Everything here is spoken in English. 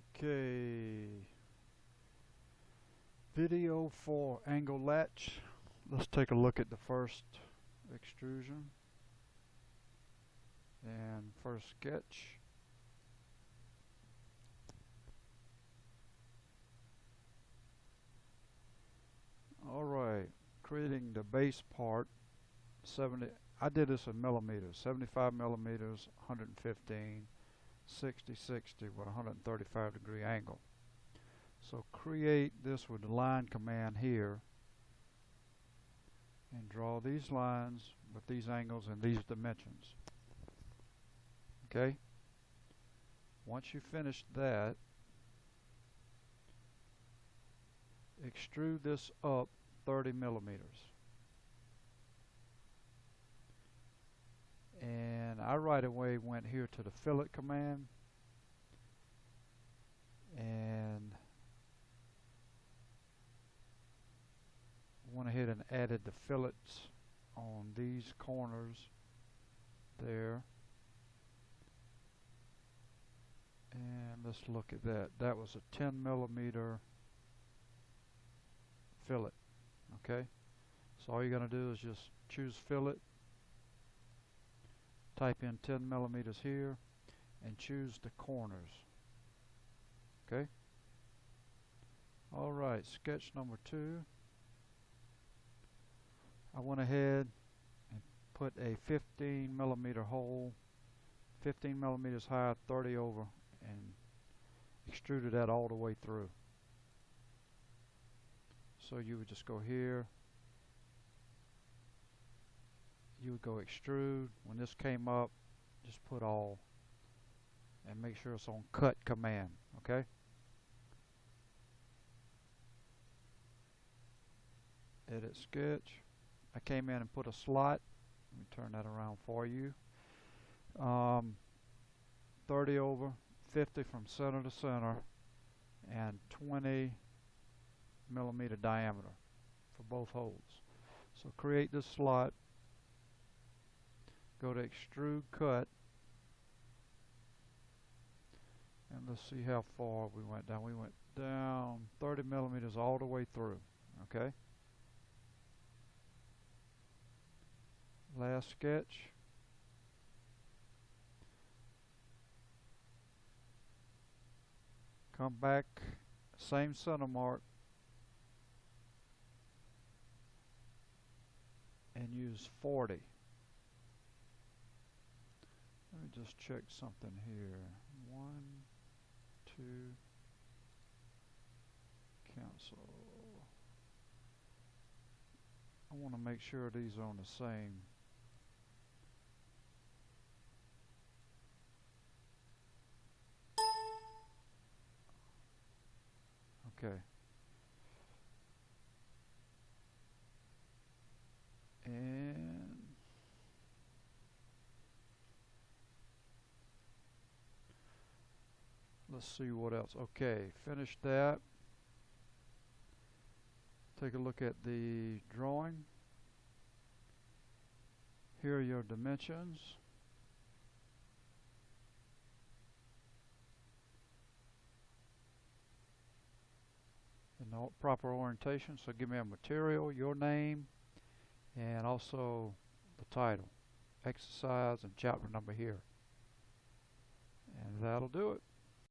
Okay, video for angle latch. Let's take a look at the first extrusion and first sketch. Alright, creating the base part, 70. I did this in millimeters, 75 millimeters, 115, 60, 60 with 135 degree angle. So create this with the line command here and draw these lines with these angles and these dimensions. Okay? Once you finish that, extrude this up 30 millimeters. And I right away went here to the fillet command and went ahead and added the fillets on these corners there. And let's look at that. That was a 10 millimeter fillet. Okay, so all you're going to do is just choose fillet, type in 10 millimeters here, and choose the corners. Okay. Alright, sketch number 2. I went ahead and put a 15 millimeter hole, 15 millimeters high, 30 over, and extruded that all the way through. So you would just go here, you would go extrude. When this came up, just put all and make sure it's on cut command. Okay. Edit sketch. I came in and put a slot. Let me turn that around for you. 30 over, 50 from center to center, and 20 millimeter diameter for both holes. So create this slot, go to extrude cut, and let's see how far we went down. We went down 30 millimeters all the way through. Okay. Last sketch. Come back, same center mark, and use 40. Let me just check something here. 1, 2, cancel. I want to make sure these are on the same. Okay. And let's see what else. Okay, finish that. Take a look at the drawing. Here are your dimensions. In the proper orientation, so give me a material, your name, and also the title, exercise, and chapter number here. And that'll do it.